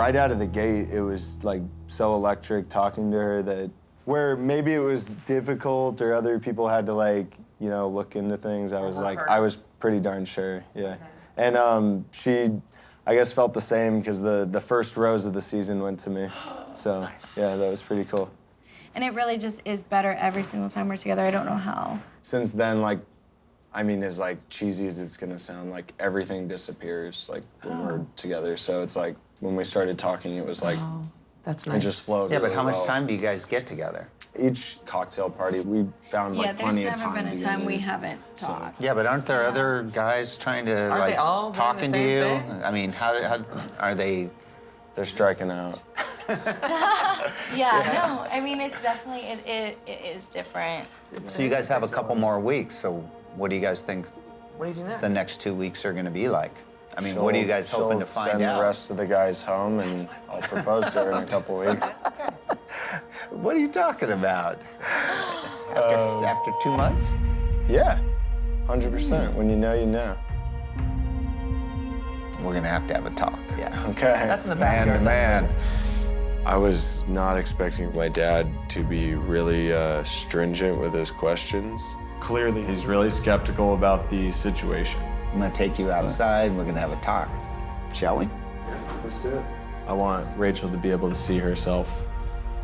right out of the gate, it was like so electric talking to her that where maybe it was difficult or other people had to like, you know, look into things, I was like, I was pretty darn sure, yeah. Okay. And she, I guess, felt the same because the first rose of the season went to me. So, yeah, that was pretty cool. And it really just is better every single time we're together. I don't know how. Since then, like, I mean, as like cheesy as it's gonna sound, like everything disappears like when we're together. So it's like when we started talking, it was like, that's nice. It just flowed. Yeah, really but how much well. time do you guys get together? Each cocktail party, we found like plenty of time. Yeah, there's never been a time together. we haven't talked. Yeah, but aren't there other guys trying to Aren't like they all doing talking the to you? same thing? I mean, how are they? They're striking out. Yeah, no, I mean, it's definitely, it is different. So you guys have a couple more weeks. So what do you guys think? What do you do next? The next 2 weeks are going to be like? I mean, what are you guys hoping to find send out? the rest of the guys home, and I'll propose to her in a couple weeks. What are you talking about? After 2 months? Yeah, 100%. When you know, you know. We're going to have a talk. Yeah. Okay. That's in the Man backyard. to man. I was not expecting my dad to be really stringent with his questions. Clearly, he's really skeptical about the situation. I'm going to take you outside, and we're going to have a talk. Shall we? Let's do it. I want Rachel to be able to see herself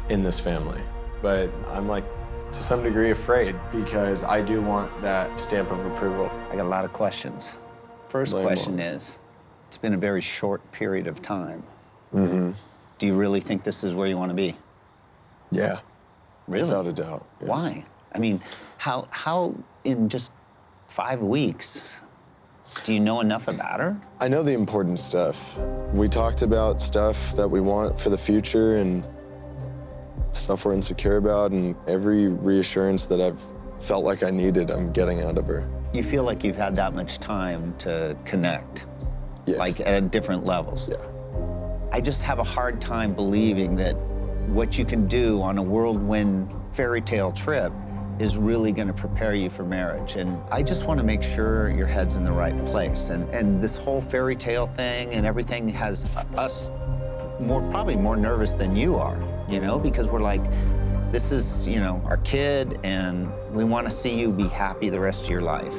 in this family. But I'm like, to some degree, afraid because I do want that stamp of approval. I got a lot of questions. First question is, it's been a very short period of time. Mm-hmm. Do you really think this is where you want to be? Yeah. Really? Without a doubt. Yeah. Why? I mean, how in just 5 weeks do you know enough about her? I know the important stuff. We talked about stuff that we want for the future and stuff we're insecure about, and every reassurance that I've felt like I needed, I'm getting out of her. You feel like you've had that much time to connect, Yeah. like at different levels. Yeah. I just have a hard time believing that what you can do on a whirlwind fairy tale trip is really going to prepare you for marriage. And I just want to make sure your head's in the right place. And this whole fairy tale thing and everything has us probably more nervous than you are, you know, because we're like, this is, you know, our kid, and we want to see you be happy the rest of your life.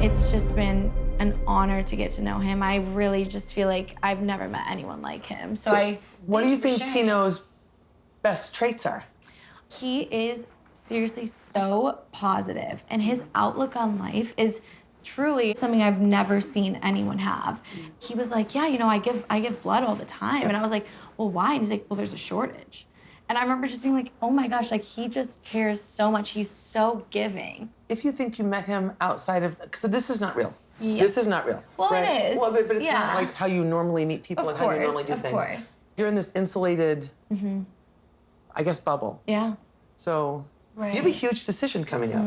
It's just been an honor to get to know him. I really just feel like I've never met anyone like him. So what do you think Tino's best traits are? He is seriously so positive, and his outlook on life is truly something I've never seen anyone have. He was like, yeah, you know, I give blood all the time. And I was like, well, why? And he's like, well, there's a shortage. And I remember just being like, oh my gosh, like he just cares so much. He's so giving. If you think you met him outside of, because this is not real. Yeah. This is not real. Well, right? it is. Well, but it's not like how you normally meet people Of and how you normally course, do of things. course. You're in this insulated, I guess, bubble. Yeah. So Right. you have a huge decision coming up.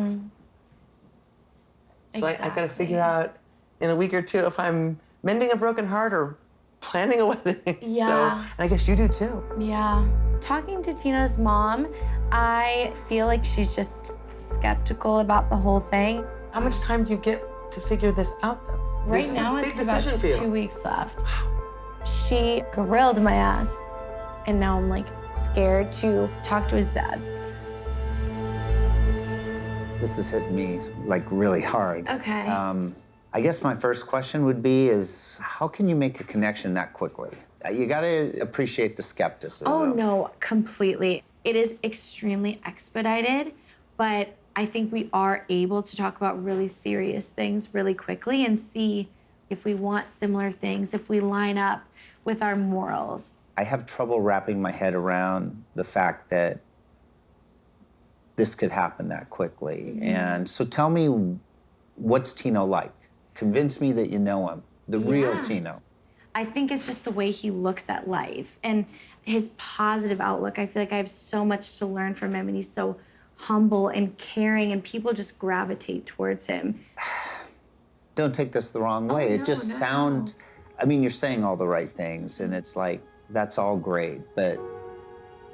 So I got to figure out in a week or two if I'm mending a broken heart or planning a wedding. Yeah. So, and I guess you do too. Yeah. Talking to Tino's mom, I feel like she's just skeptical about the whole thing. How much time do you get to figure this out, though? Right This is now, a big it's about decision for you. 2 weeks left. She grilled my ass, and now I'm like scared to talk to his dad. This is hitting me like really hard. Okay. I guess my first question would be is, how can you make a connection that quickly? You gotta appreciate the skepticism. Oh no, completely. It is extremely expedited, but I think we are able to talk about really serious things really quickly and see if we want similar things, if we line up with our morals. I have trouble wrapping my head around the fact that this could happen that quickly. And so tell me, what's Tino like? Convince me that you know him, the real Tino. I think it's just the way he looks at life and his positive outlook. I feel like I have so much to learn from him, and he's so humble and caring, and people just gravitate towards him. Don't take this the wrong way. It just sounds, I mean, you're saying all the right things, and it's like, that's all great, but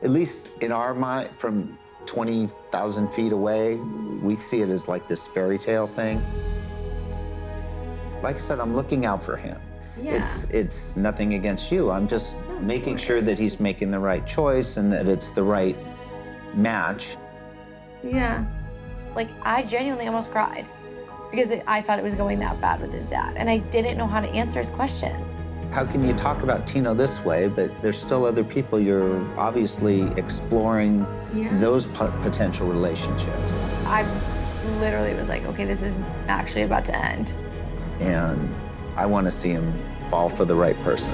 at least in our mind, from 20,000 feet away, we see it as like this fairy tale thing. Like I said, I'm looking out for him. Yeah. It's nothing against you. I'm just making sure that he's making the right choice and that it's the right match. Yeah. Like, I genuinely almost cried because I thought it was going that bad with his dad, and I didn't know how to answer his questions. How can you talk about Tino this way, but there's still other people you're obviously exploring those potential relationships? I literally was like, okay, this is actually about to end. And I want to see him fall for the right person.